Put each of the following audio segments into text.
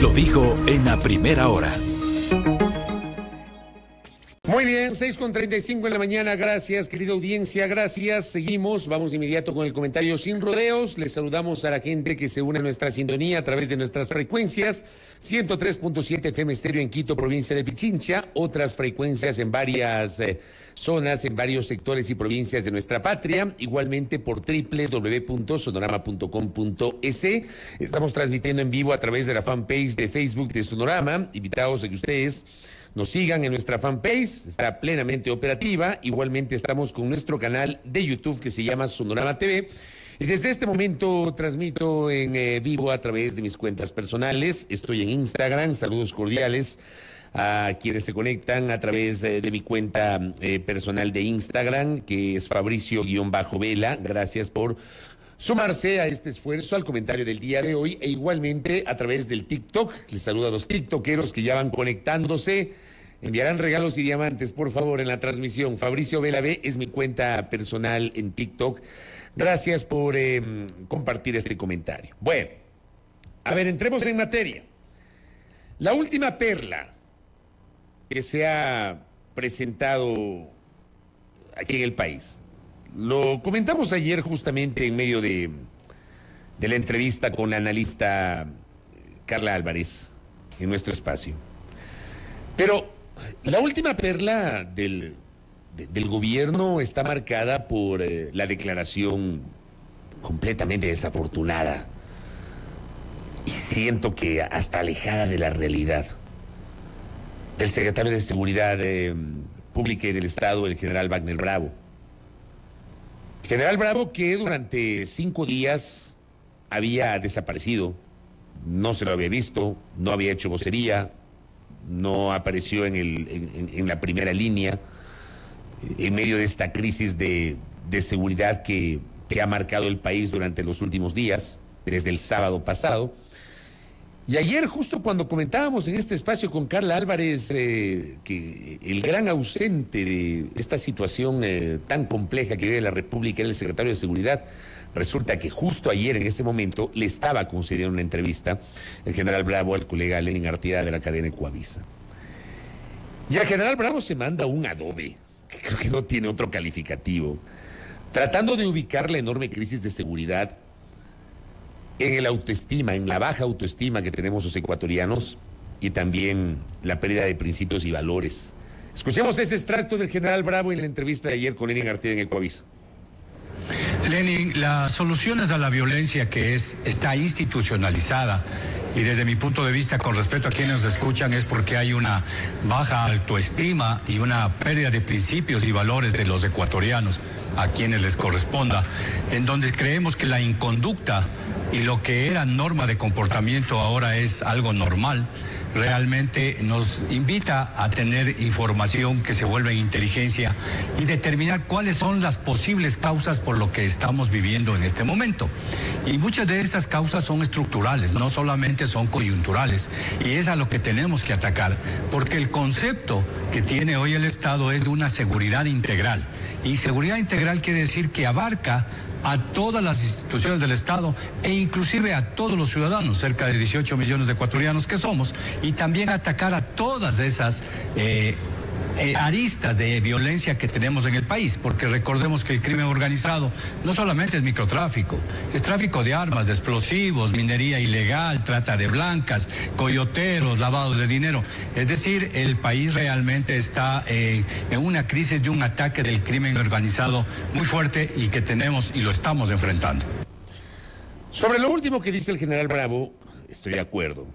Lo dijo en la primera hora. Muy bien, 6:35 en la mañana. Gracias, querida audiencia, gracias. Seguimos, vamos de inmediato con el comentario sin rodeos. Les saludamos a la gente que se une a nuestra sintonía a través de nuestras frecuencias. 103.7 FM Estéreo en Quito, provincia de Pichincha. Otras frecuencias en varias zonas, en varios sectores y provincias de nuestra patria. Igualmente por www.sonorama.com.es. Estamos transmitiendo en vivo a través de la fanpage de Facebook de Sonorama. Invitados a que ustedes nos sigan en nuestra fanpage, está plenamente operativa. Igualmente estamos con nuestro canal de YouTube que se llama Sonorama TV. Y desde este momento transmito en vivo a través de mis cuentas personales. Estoy en Instagram, saludos cordiales a quienes se conectan a través de mi cuenta personal de Instagram, que es Fabricio-Vela. Gracias por sumarse a este esfuerzo, al comentario del día de hoy, e igualmente a través del TikTok. Les saludo a los tiktokeros que ya van conectándose. Enviarán regalos y diamantes, por favor, en la transmisión. Fabricio Vela B es mi cuenta personal en TikTok. Gracias por compartir este comentario. Bueno, a ver, entremos en materia. La última perla que se ha presentado aquí en el país. Lo comentamos ayer justamente en medio de la entrevista con la analista Carla Álvarez en nuestro espacio. Pero la última perla del gobierno está marcada por la declaración completamente desafortunada y siento que hasta alejada de la realidad del secretario de Seguridad Pública y del Estado, el general Wagner Bravo. General Bravo, que durante 5 días había desaparecido, no se lo había visto, no había hecho vocería, no apareció en la primera línea, en medio de esta crisis de seguridad que ha marcado el país durante los últimos días, desde el sábado pasado. Y ayer, justo cuando comentábamos en este espacio con Carla Álvarez, que el gran ausente de esta situación tan compleja que vive la República era el secretario de Seguridad, resulta que justo ayer, en ese momento, le estaba concediendo una entrevista el general Bravo al colega Lenin Artieda de la cadena Ecuavisa. Y el general Bravo se manda un adobe, que creo que no tiene otro calificativo, tratando de ubicar la enorme crisis de seguridad en el autoestima, en la baja autoestima que tenemos los ecuatorianos y también la pérdida de principios y valores. Escuchemos ese extracto del general Bravo en la entrevista de ayer con Lenin Artieda en Ecuavisa. Lenin, las soluciones a la violencia que está institucionalizada, y desde mi punto de vista, con respecto a quienes nos escuchan, es porque hay una baja autoestima y una pérdida de principios y valores de los ecuatorianos, a quienes les corresponda, en donde creemos que la inconducta y lo que era norma de comportamiento ahora es algo normal. Realmente nos invita a tener información que se vuelve inteligencia y determinar cuáles son las posibles causas por lo que estamos viviendo en este momento. Y muchas de esas causas son estructurales, no solamente son coyunturales, y es a lo que tenemos que atacar, porque el concepto que tiene hoy el Estado es de una seguridad integral. Y seguridad integral quiere decir que abarca a todas las instituciones del Estado e inclusive a todos los ciudadanos, cerca de 18 millones de ecuatorianos que somos, y también atacar a todas esas aristas de violencia que tenemos en el país, porque recordemos que el crimen organizado no solamente es microtráfico, es tráfico de armas, de explosivos, minería ilegal, trata de blancas, coyoteros, lavado de dinero. Es decir, el país realmente está en una crisis de un ataque del crimen organizado muy fuerte y que tenemos y lo estamos enfrentando. Sobre lo último que dice el general Bravo, estoy de acuerdo.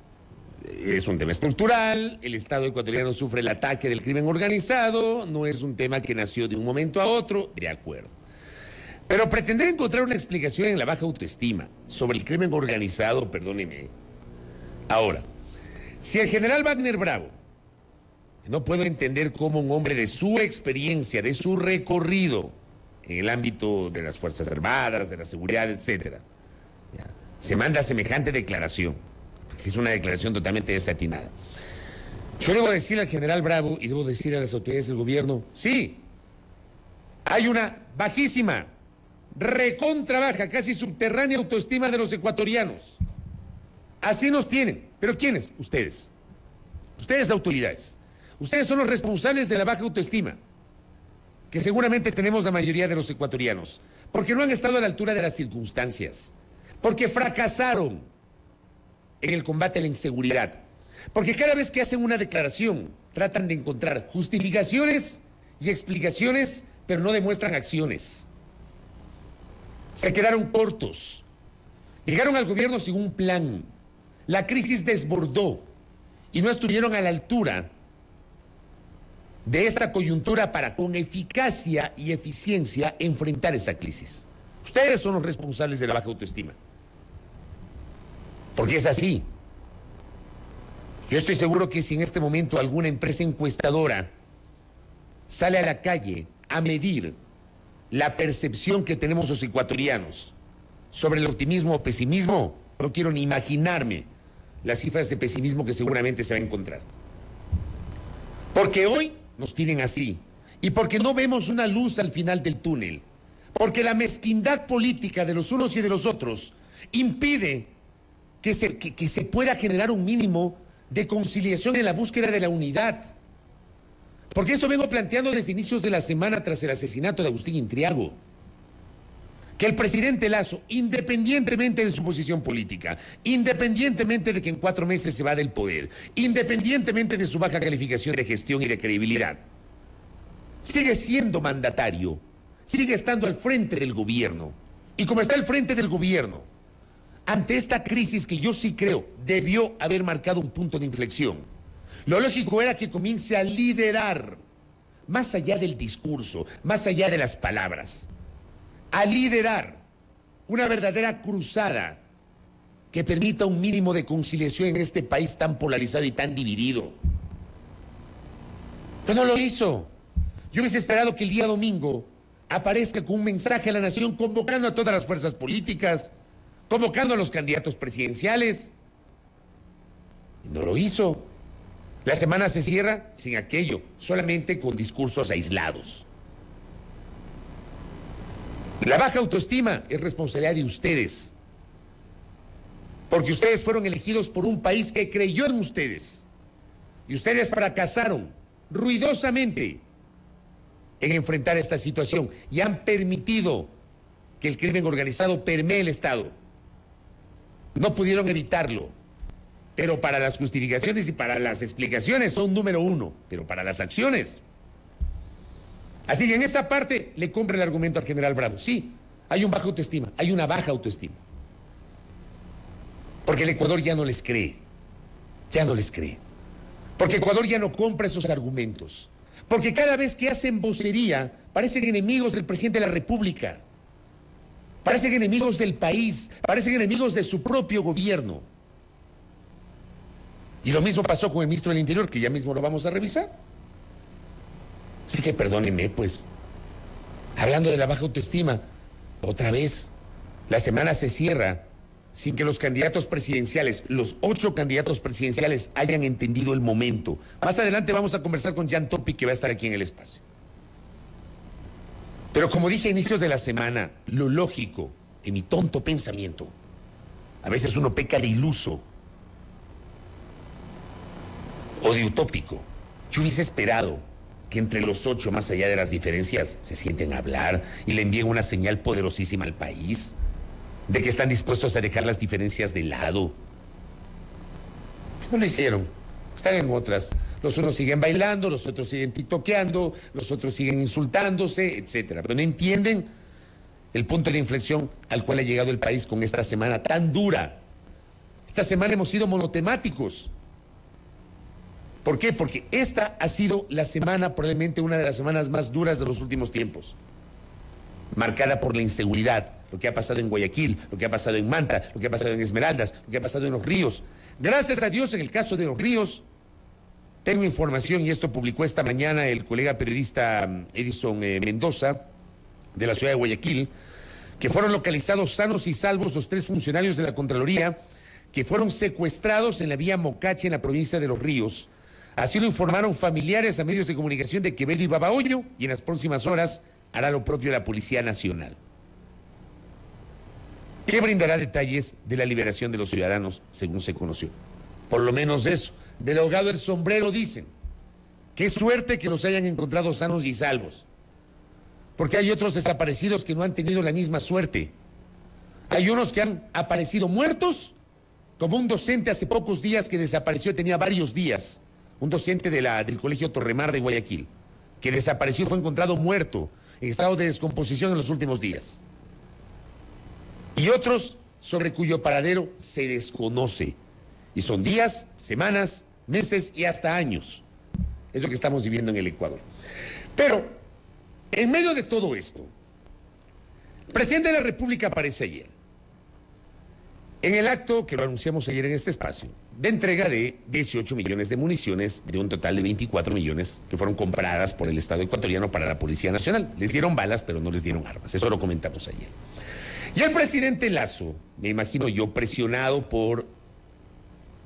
Es un tema estructural, el Estado ecuatoriano sufre el ataque del crimen organizado, no es un tema que nació de un momento a otro, de acuerdo. Pero pretender encontrar una explicación en la baja autoestima sobre el crimen organizado, perdóneme. Ahora, si el general Wagner Bravo, no puedo entender cómo un hombre de su experiencia, de su recorrido en el ámbito de las Fuerzas Armadas, de la seguridad, etcétera, se manda semejante declaración. Es una declaración totalmente desatinada. Yo debo decirle al general Bravo y debo decirle a las autoridades del gobierno, sí, hay una bajísima, recontra baja, casi subterránea autoestima de los ecuatorianos. Así nos tienen. ¿Pero quiénes? Ustedes. Ustedes, autoridades. Ustedes son los responsables de la baja autoestima que seguramente tenemos la mayoría de los ecuatorianos, porque no han estado a la altura de las circunstancias, porque fracasaron en el combate a la inseguridad, porque cada vez que hacen una declaración tratan de encontrar justificaciones y explicaciones, pero no demuestran acciones. Se quedaron cortos. Llegaron al gobierno sin un plan. La crisis desbordó y no estuvieron a la altura de esta coyuntura para con eficacia y eficiencia enfrentar esa crisis. Ustedes son los responsables de la baja autoestima. Porque es así. Yo estoy seguro que si en este momento alguna empresa encuestadora sale a la calle a medir la percepción que tenemos los ecuatorianos sobre el optimismo o pesimismo, no quiero ni imaginarme las cifras de pesimismo que seguramente se va a encontrar. Porque hoy nos tienen así, y porque no vemos una luz al final del túnel, porque la mezquindad política de los unos y de los otros impide que se pueda generar un mínimo de conciliación en la búsqueda de la unidad. Porque esto vengo planteando desde inicios de la semana tras el asesinato de Agustín Intriago. Que el presidente Lasso, independientemente de su posición política, independientemente de que en 4 meses se va del poder, independientemente de su baja calificación de gestión y de credibilidad, sigue siendo mandatario, sigue estando al frente del gobierno. Y como está al frente del gobierno, ante esta crisis que yo sí creo debió haber marcado un punto de inflexión, lo lógico era que comience a liderar, más allá del discurso, más allá de las palabras, a liderar una verdadera cruzada que permita un mínimo de conciliación en este país tan polarizado y tan dividido. Pero no lo hizo. Yo hubiese esperado que el día domingo aparezca con un mensaje a la nación convocando a todas las fuerzas políticas, convocando a los candidatos presidenciales. Y no lo hizo. La semana se cierra sin aquello, solamente con discursos aislados. La baja autoestima es responsabilidad de ustedes, porque ustedes fueron elegidos por un país que creyó en ustedes, y ustedes fracasaron ruidosamente en enfrentar esta situación y han permitido que el crimen organizado permee el Estado. No pudieron evitarlo, pero para las justificaciones y para las explicaciones son número 1, pero para las acciones. Así que en esa parte le compro el argumento al general Bravo. Sí, hay un baja autoestima, hay una baja autoestima. Porque el Ecuador ya no les cree, ya no les cree. Porque Ecuador ya no compra esos argumentos. Porque cada vez que hacen vocería, parecen enemigos del presidente de la República. Parecen enemigos del país, parecen enemigos de su propio gobierno. Y lo mismo pasó con el ministro del Interior, que ya mismo lo vamos a revisar. Así que perdónenme, pues, hablando de la baja autoestima, otra vez, la semana se cierra sin que los candidatos presidenciales, los 8 candidatos presidenciales, hayan entendido el momento. Más adelante vamos a conversar con Jan Topic, que va a estar aquí en el espacio. Pero como dije a inicios de la semana, lo lógico, en mi tonto pensamiento, a veces uno peca de iluso o de utópico. Yo hubiese esperado que entre los 8, más allá de las diferencias, se sienten a hablar y le envíen una señal poderosísima al país de que están dispuestos a dejar las diferencias de lado. No lo hicieron, están en otras. Los unos siguen bailando, los otros siguen tiktokeando, los otros siguen insultándose, etcétera. Pero no entienden el punto de inflexión al cual ha llegado el país con esta semana tan dura. Esta semana hemos sido monotemáticos. ¿Por qué? Porque esta ha sido la semana, probablemente una de las semanas más duras de los últimos tiempos, marcada por la inseguridad, lo que ha pasado en Guayaquil, lo que ha pasado en Manta, lo que ha pasado en Esmeraldas, lo que ha pasado en Los Ríos. Gracias a Dios, en el caso de Los Ríos, tengo información, y esto publicó esta mañana el colega periodista Edison Mendoza, de la ciudad de Guayaquil, que fueron localizados sanos y salvos los 3 funcionarios de la Contraloría que fueron secuestrados en la vía Mocache, en la provincia de Los Ríos. Así lo informaron familiares a medios de comunicación de Quevedo y Babahoyo, y en las próximas horas hará lo propio la Policía Nacional. que brindará detalles de la liberación de los ciudadanos, según se conoció. Por lo menos eso. Del ahogado el sombrero, dicen. Qué suerte que los hayan encontrado sanos y salvos. Porque hay otros desaparecidos que no han tenido la misma suerte. Hay unos que han aparecido muertos, como un docente hace pocos días que desapareció, tenía varios días, un docente del Colegio Torremar de Guayaquil, que desapareció y fue encontrado muerto, en estado de descomposición en los últimos días. Y otros sobre cuyo paradero se desconoce. Y son días, semanas, meses y hasta años. Es lo que estamos viviendo en el Ecuador. Pero, en medio de todo esto, el presidente de la República aparece ayer, en el acto que lo anunciamos ayer en este espacio, de entrega de 18 millones de municiones, de un total de 24 millones que fueron compradas por el Estado ecuatoriano para la Policía Nacional. Les dieron balas, pero no les dieron armas. Eso lo comentamos ayer. Y el presidente Lasso, me imagino yo, presionado por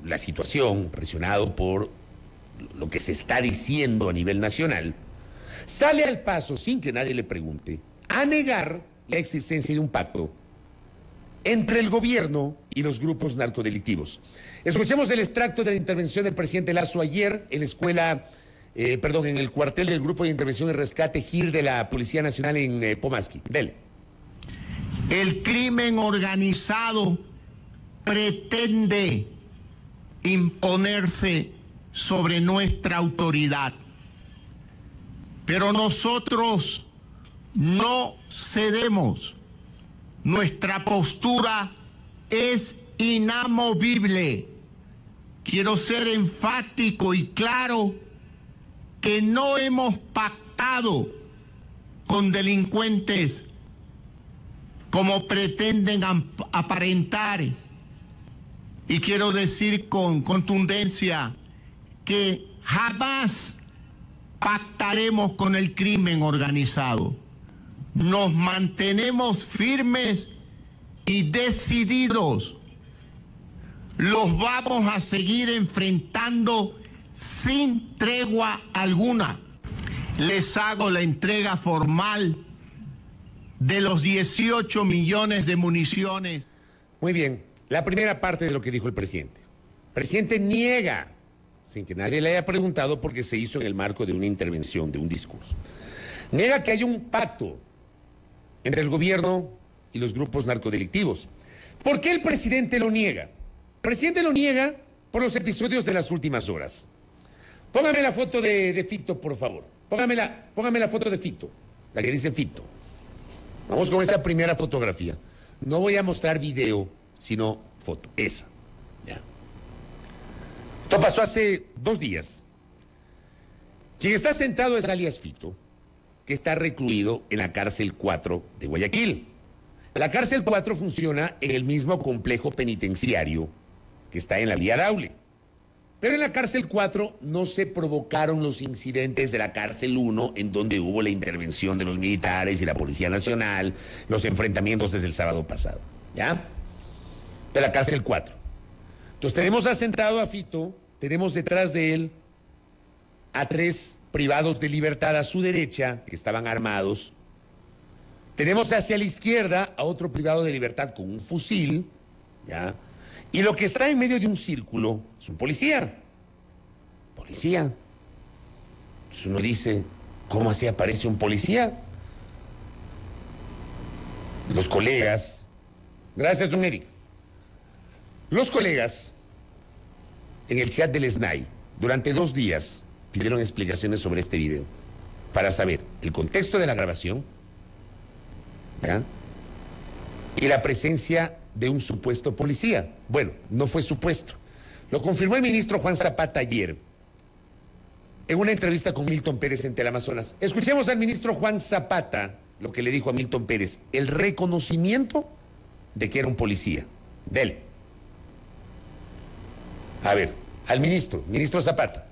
la situación, presionado por lo que se está diciendo a nivel nacional, sale al paso, sin que nadie le pregunte, a negar la existencia de un pacto entre el gobierno y los grupos narcodelictivos. Escuchemos el extracto de la intervención del presidente Lasso ayer en en el cuartel del Grupo de Intervención y Rescate GIR de la Policía Nacional en Pomaski. Dele. El crimen organizado pretende imponerse sobre nuestra autoridad, pero nosotros no cedemos. Nuestra postura es inamovible. Quiero ser enfático y claro que no hemos pactado con delincuentes como pretenden aparentar. Y quiero decir con contundencia que jamás pactaremos con el crimen organizado. Nos mantenemos firmes y decididos. Los vamos a seguir enfrentando sin tregua alguna. Les hago la entrega formal de los 18 millones de municiones. Muy bien, la primera parte de lo que dijo el presidente. El presidente niega, sin que nadie le haya preguntado, porque se hizo en el marco de una intervención, de un discurso. Niega que hay un pacto entre el gobierno y los grupos narcodelictivos. ¿Por qué el presidente lo niega? El presidente lo niega por los episodios de las últimas horas. Póngame la foto de Fito, por favor. Póngame la foto de Fito, la que dice Fito. Vamos con esta primera fotografía. No voy a mostrar video, sino foto. Esa. Ya. Esto pasó hace 2 días. Quien está sentado es alias Fito, que está recluido en la cárcel 4 de Guayaquil. La cárcel 4 funciona en el mismo complejo penitenciario que está en la Vía Daule. Pero en la cárcel 4 no se provocaron los incidentes de la cárcel 1, en donde hubo la intervención de los militares y la Policía Nacional, los enfrentamientos desde el sábado pasado. ¿Ya? De la cárcel 4. Entonces tenemos asentado a Fito, tenemos detrás de él a 3 privados de libertad a su derecha, que estaban armados. Tenemos hacia la izquierda a otro privado de libertad con un fusil, ¿ya? Y lo que está en medio de un círculo es un policía. Policía. Entonces uno dice, ¿cómo así aparece un policía? Los colegas. Gracias, don Eric. Los colegas en el chat del SNAI durante 2 días pidieron explicaciones sobre este video para saber el contexto de la grabación, ¿ya? Y la presencia de un supuesto policía. Bueno, no fue supuesto. Lo confirmó el ministro Juan Zapata ayer en una entrevista con Milton Pérez en Teleamazonas. Escuchemos al ministro Juan Zapata lo que le dijo a Milton Pérez, el reconocimiento de que era un policía. Dele. A ver, al ministro Zapata.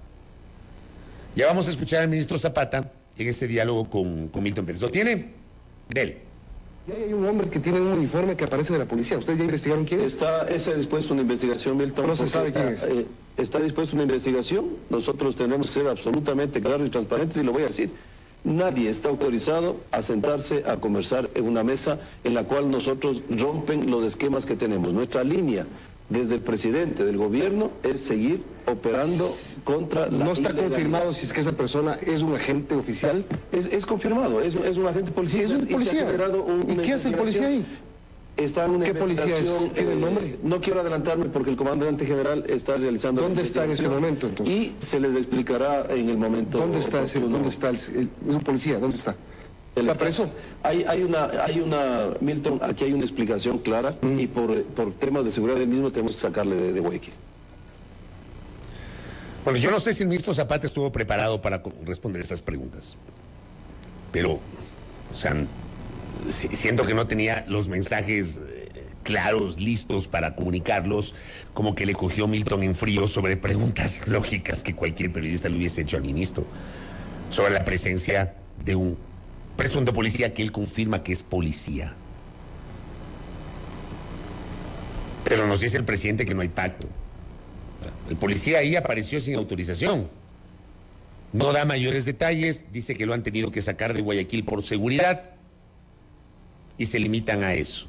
Ya vamos a escuchar al ministro Zapata en ese diálogo con Milton Pérez. ¿Lo tiene? Dele. Y hay un hombre que tiene un uniforme que aparece de la policía. ¿Ustedes ya investigaron quién es? Está dispuesta una investigación, Milton. No se sabe quién es. Está dispuesta una investigación. Nosotros tenemos que ser absolutamente claros y transparentes, y lo voy a decir. Nadie está autorizado a sentarse a conversar en una mesa en la cual nosotros rompen los esquemas que tenemos. Nuestra línea desde el presidente del gobierno es seguir operando contra la ¿No está ilegalidad. confirmado si es que esa persona es un agente oficial? Es confirmado, es un agente policía. Es un Y se ha policía. generado ¿Y qué hace el policía ahí? Está en una ¿Qué policía es? investigación, ¿Tiene el nombre? No quiero adelantarme porque el comandante general está realizando... ¿Dónde la está en este investigación momento, entonces? Y se les explicará en el momento... ¿Dónde está oportuno. es un policía? ¿Dónde está? ¿Está preso? Hay una, Milton, aquí hay una explicación clara y por temas de seguridad del mismo tenemos que sacarle de Guayaquil. Bueno, yo no sé si el ministro Zapata estuvo preparado para responder esas preguntas, pero, o sea, siento que no tenía los mensajes claros, listos para comunicarlos, como que le cogió Milton en frío sobre preguntas lógicas que cualquier periodista le hubiese hecho al ministro, sobre la presencia de un presunto policía que él confirma que es policía. Pero nos dice el presidente que no hay pacto. El policía ahí apareció sin autorización. No da mayores detalles, dice que lo han tenido que sacar de Guayaquil por seguridad y se limitan a eso.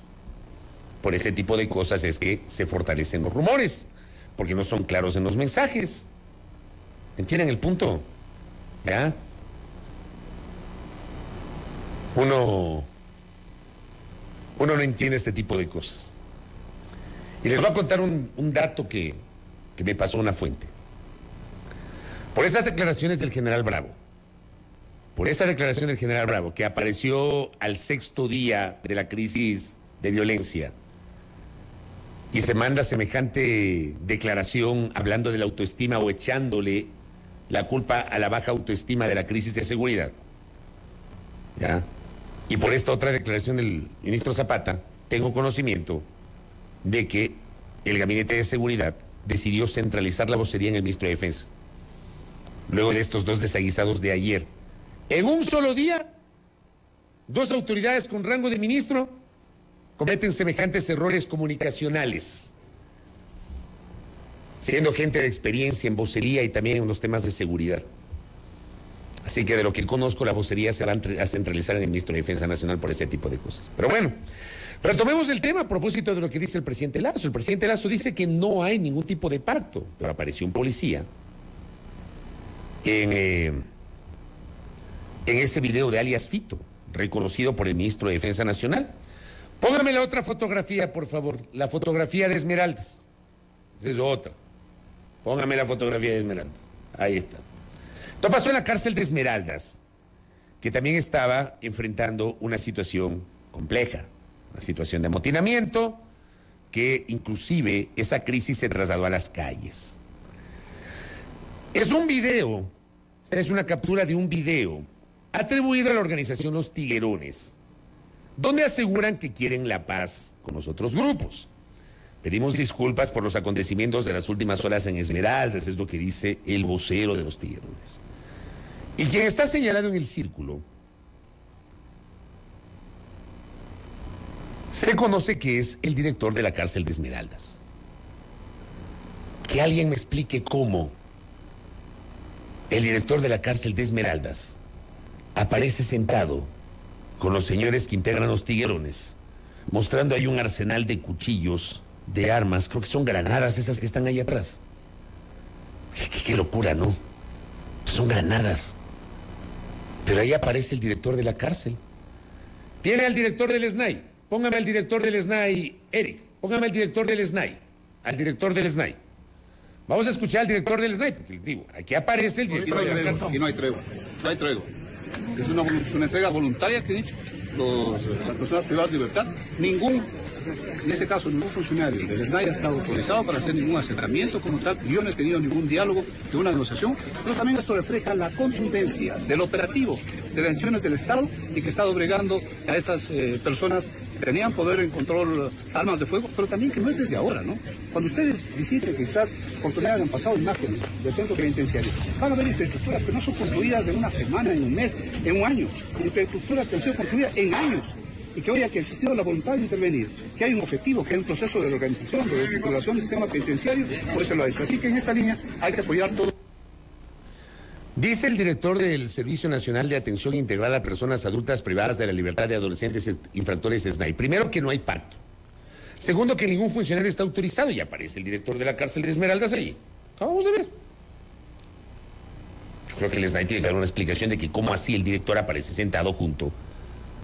Por ese tipo de cosas es que se fortalecen los rumores, porque no son claros en los mensajes. ¿Entienden el punto? ¿Ya? Uno no entiende este tipo de cosas. Y les voy a contar un dato que me pasó una fuente. Por esas declaraciones del general Bravo, que apareció al 6º día de la crisis de violencia y se manda semejante declaración hablando de la autoestima o echándole la culpa a la baja autoestima de la crisis de seguridad, ¿ya? Y por esta otra declaración del ministro Zapata, tengo conocimiento de que el Gabinete de Seguridad decidió centralizar la vocería en el ministro de Defensa. Luego de estos dos desaguisados de ayer. En un solo día, 2 autoridades con rango de ministro cometen semejantes errores comunicacionales, siendo gente de experiencia en vocería y también en los temas de seguridad. Así que de lo que conozco, la vocería se va a centralizar en el ministro de Defensa Nacional por ese tipo de cosas. Pero bueno, retomemos el tema a propósito de lo que dice el presidente Lasso. El presidente Lasso dice que no hay ningún tipo de pacto, pero apareció un policía en ese video de alias Fito, reconocido por el ministro de Defensa Nacional. Póngame la otra fotografía, por favor, la fotografía de Esmeraldas. Esa es otra. Póngame la fotografía de Esmeraldas. Ahí está. Esto pasó en la cárcel de Esmeraldas, que también estaba enfrentando una situación compleja, una situación de amotinamiento, que inclusive esa crisis se trasladó a las calles. Es un video, esta es una captura de un video atribuido a la organización Los Tiguerones, donde aseguran que quieren la paz con los otros grupos. Pedimos disculpas por los acontecimientos de las últimas horas en Esmeraldas, es lo que dice el vocero de Los Tiguerones. Y quien está señalado en el círculo se conoce que es el director de la cárcel de Esmeraldas. Que alguien me explique cómo el director de la cárcel de Esmeraldas aparece sentado con los señores que integran Los Tiguerones, mostrando ahí un arsenal de cuchillos, de armas, creo que son granadas esas que están ahí atrás. Qué locura, ¿no? Son granadas. Pero ahí aparece el director de la cárcel. Tiene al director del SNAI. Póngame al director del SNAI, Eric. Póngame al director del SNAI. Al director del SNAI. Vamos a escuchar al director del SNAI, porque les digo, aquí aparece el director de la cárcel. Aquí no hay tregua. No hay tregua. Es una entrega voluntaria que he dicho. Las personas privadas de libertad, en ese caso, ningún funcionario del SNAI ha estado autorizado para hacer ningún acercamiento como tal. Yo no he tenido ningún diálogo de una negociación, pero también esto refleja la contundencia del operativo de detenciones del Estado y que está obligando a estas personas que tenían poder en control armas de fuego, pero también que no es desde ahora, ¿no? Cuando ustedes visiten, quizás, oportunidades han pasado imágenes del centro penitenciario, van a ver infraestructuras que no son construidas en una semana, en un mes, en un año, infraestructuras que han sido construidas en años, y que hoy ha existido la voluntad de intervenir, que hay un objetivo, que hay un proceso de organización, de estructuración del sistema penitenciario, por eso lo ha dicho. Así que en esta línea hay que apoyar todo. Dice el director del Servicio Nacional de Atención Integral a Personas Adultas Privadas de la Libertad de Adolescentes Infractores SNAI. Primero, que no hay pacto. Segundo, que ningún funcionario está autorizado. Y aparece el director de la cárcel de Esmeraldas ahí. Acabamos de ver. Yo creo que el SNAI tiene que dar una explicación de que cómo así el director aparece sentado junto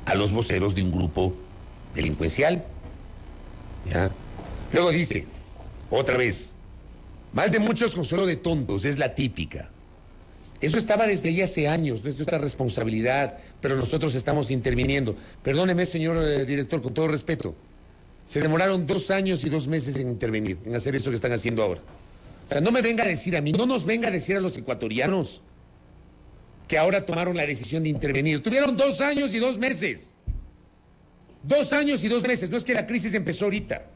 a los voceros de un grupo delincuencial. ¿Ya? Luego dice, otra vez, mal de muchos, consuelo de tontos, es la típica. Eso estaba desde ahí hace años, no es nuestra responsabilidad, pero nosotros estamos interviniendo. Perdóneme, señor director, con todo respeto. Se demoraron 2 años y 2 meses en intervenir, en hacer eso que están haciendo ahora. O sea, no me venga a decir a mí, no nos venga a decir a los ecuatorianos que ahora tomaron la decisión de intervenir. Tuvieron 2 años y 2 meses. 2 años y 2 meses, no es que la crisis empezó ahorita.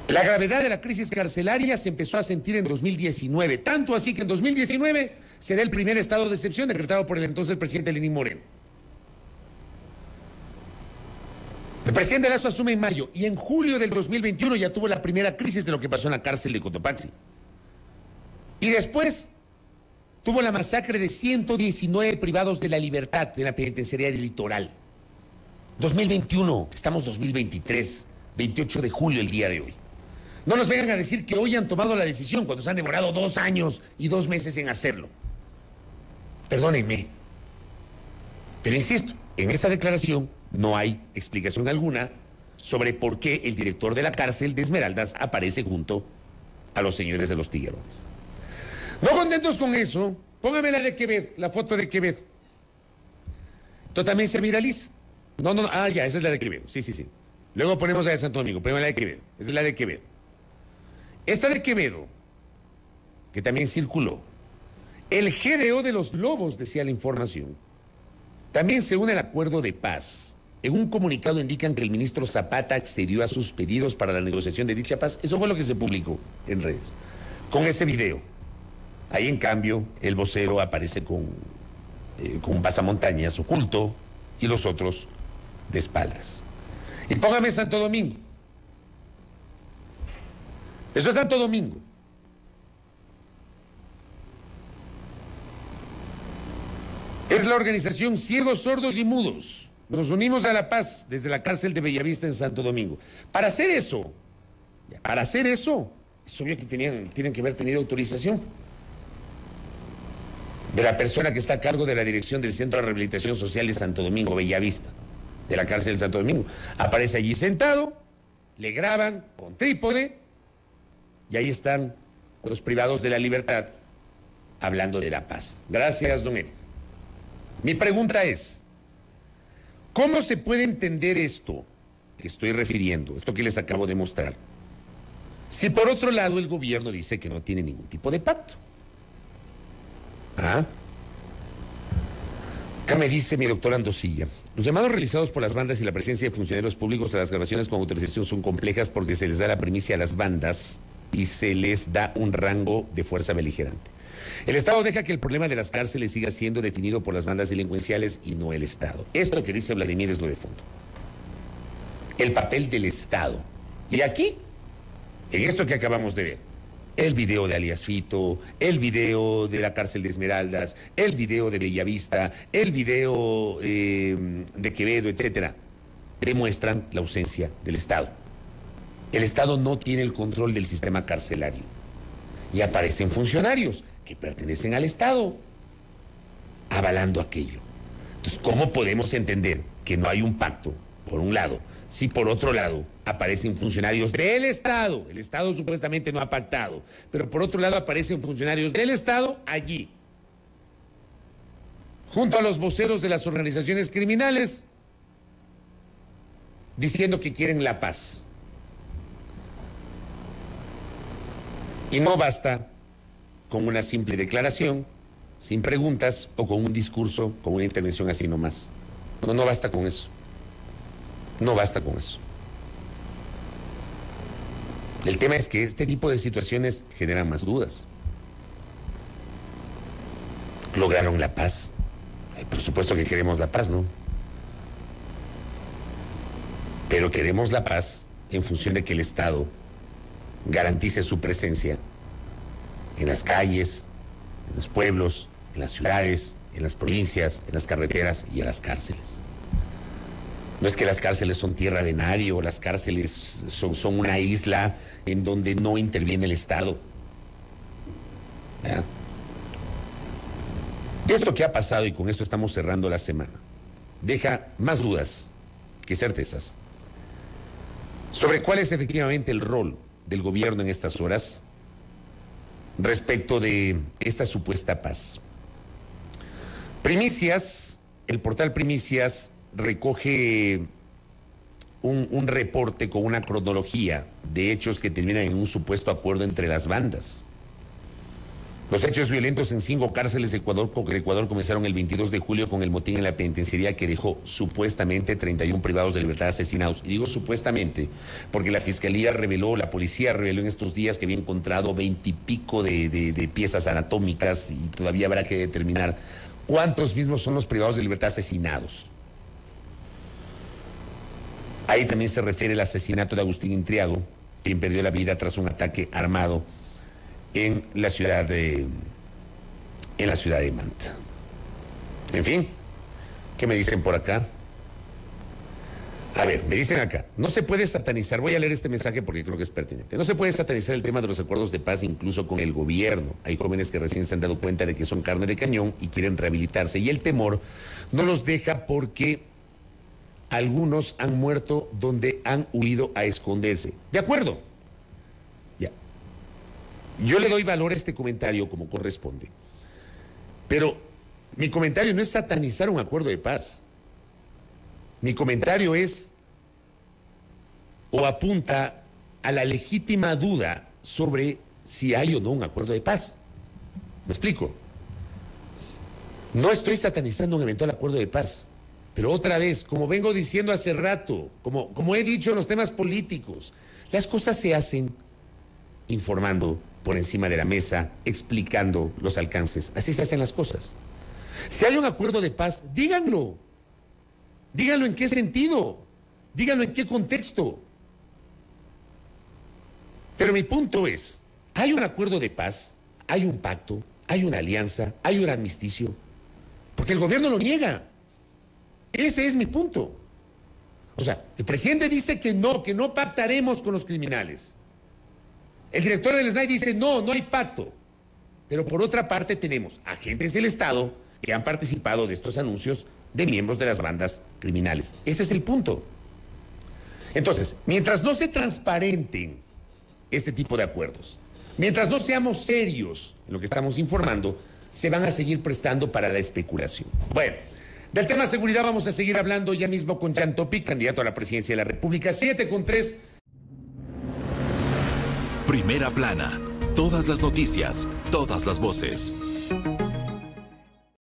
La gravedad de la crisis carcelaria se empezó a sentir en 2019, tanto así que en 2019 se da el primer estado de excepción decretado por el entonces presidente Lenín Moreno. El presidente Lasso asume en mayo y en julio del 2021 ya tuvo la primera crisis de lo que pasó en la cárcel de Cotopaxi. Y después tuvo la masacre de 119 privados de la libertad de la penitenciaría del Litoral. 2021, estamos 2023, 28 de julio el día de hoy. No nos vengan a decir que hoy han tomado la decisión cuando se han demorado 2 años y 2 meses en hacerlo. Perdónenme. Pero insisto, en esa declaración no hay explicación alguna sobre por qué el director de la cárcel de Esmeraldas aparece junto a los señores de los tiguerones. No contentos con eso, póngame la de Quevedo, la foto de Quevedo. Esto también se viraliza. No, ya, esa es la de Quevedo, sí. Luego ponemos la de Santo Domingo, ponemos la de Quevedo, esa es la de Quevedo. Esta de Quevedo, que también circuló, el GDO de los Lobos, decía la información, también se une al acuerdo de paz. En un comunicado indican que el ministro Zapata accedió a sus pedidos para la negociación de dicha paz. Eso fue lo que se publicó en redes, con ese video. Ahí, en cambio, el vocero aparece con un pasamontañas oculto y los otros de espaldas. Y póngame Santo Domingo. Eso es Santo Domingo. Es la organización Ciegos, Sordos y Mudos. Nos unimos a la paz desde la cárcel de Bellavista en Santo Domingo. Para hacer eso, es obvio que tienen que haber tenido autorización de la persona que está a cargo de la dirección del Centro de Rehabilitación Social de Santo Domingo, Bellavista, de la cárcel de Santo Domingo. Aparece allí sentado, le graban con trípode, y ahí están los privados de la libertad hablando de la paz. Gracias, don Eric. Mi pregunta es, ¿cómo se puede entender esto que estoy refiriendo, esto que les acabo de mostrar, si por otro lado el gobierno dice que no tiene ningún tipo de pacto? Acá me dice mi doctor Andosilla, los llamados realizados por las bandas y la presencia de funcionarios públicos de las grabaciones con autorización son complejas porque se les da la primicia a las bandas y se les da un rango de fuerza beligerante. El Estado deja que el problema de las cárceles siga siendo definido por las bandas delincuenciales y no el Estado. Esto que dice Vladimir es lo de fondo. El papel del Estado. Y aquí, en esto que acabamos de ver, el video de alias Fito, el video de la cárcel de Esmeraldas, el video de Bellavista, el video de Quevedo, etcétera, demuestran la ausencia del Estado. El Estado no tiene el control del sistema carcelario. Y aparecen funcionarios que pertenecen al Estado avalando aquello. Entonces, ¿cómo podemos entender que no hay un pacto, por un lado, si por otro lado aparecen funcionarios del Estado? El Estado supuestamente no ha pactado, pero por otro lado aparecen funcionarios del Estado allí, junto a los voceros de las organizaciones criminales, diciendo que quieren la paz. Y no basta con una simple declaración, sin preguntas, o con un discurso, con una intervención así nomás. No basta con eso. No basta con eso. El tema es que este tipo de situaciones generan más dudas. ¿Lograron la paz? Por supuesto que queremos la paz, ¿no? Pero queremos la paz en función de que el Estado garantice su presencia en las calles, en los pueblos, en las ciudades, en las provincias, en las carreteras y en las cárceles. No es que las cárceles son tierra de nadie o las cárceles son una isla en donde no interviene el Estado. ¿Ya? Esto que ha pasado, y con esto estamos cerrando la semana, deja más dudas que certezas sobre cuál es efectivamente el rol del gobierno en estas horas respecto de esta supuesta paz. Primicias, el portal Primicias recoge un reporte con una cronología de hechos que terminan en un supuesto acuerdo entre las bandas. Los hechos violentos en 5 cárceles de Ecuador comenzaron el 22 de julio con el motín en la penitenciaría que dejó supuestamente 31 privados de libertad asesinados. Y digo supuestamente porque la policía reveló en estos días que había encontrado 20 y pico de piezas anatómicas y todavía habrá que determinar cuántos mismos son los privados de libertad asesinados. Ahí también se refiere el asesinato de Agustín Intriago, quien perdió la vida tras un ataque armado en la ciudad de Manta. En fin, ¿qué me dicen por acá? A ver, me dicen acá, no se puede satanizar, voy a leer este mensaje porque creo que es pertinente, no se puede satanizar el tema de los acuerdos de paz incluso con el gobierno. Hay jóvenes que recién se han dado cuenta de que son carne de cañón y quieren rehabilitarse y el temor no los deja porque algunos han muerto donde han huido a esconderse. ¿De acuerdo? Ya. Yo le doy valor a este comentario como corresponde. Pero mi comentario no es satanizar un acuerdo de paz. Mi comentario es o apunta a la legítima duda sobre si hay o no un acuerdo de paz. ¿Me explico? No estoy satanizando un eventual acuerdo de paz. Pero otra vez, como vengo diciendo hace rato, como he dicho en los temas políticos, las cosas se hacen informando por encima de la mesa, explicando los alcances. Así se hacen las cosas. Si hay un acuerdo de paz, díganlo. Díganlo en qué sentido. Díganlo en qué contexto. Pero mi punto es, hay un acuerdo de paz, hay un pacto, hay una alianza, hay un armisticio, porque el gobierno lo niega. Ese es mi punto. O sea, el presidente dice que no pactaremos con los criminales. El director del SNAI dice no hay pacto. Pero por otra parte tenemos agentes del Estado que han participado de estos anuncios de miembros de las bandas criminales. Ese es el punto. Entonces, mientras no se transparenten este tipo de acuerdos, mientras no seamos serios en lo que estamos informando, se van a seguir prestando para la especulación. Bueno, del tema seguridad vamos a seguir hablando ya mismo con Jan Topic, candidato a la presidencia de la República. 7:03. Primera plana. Todas las noticias, todas las voces.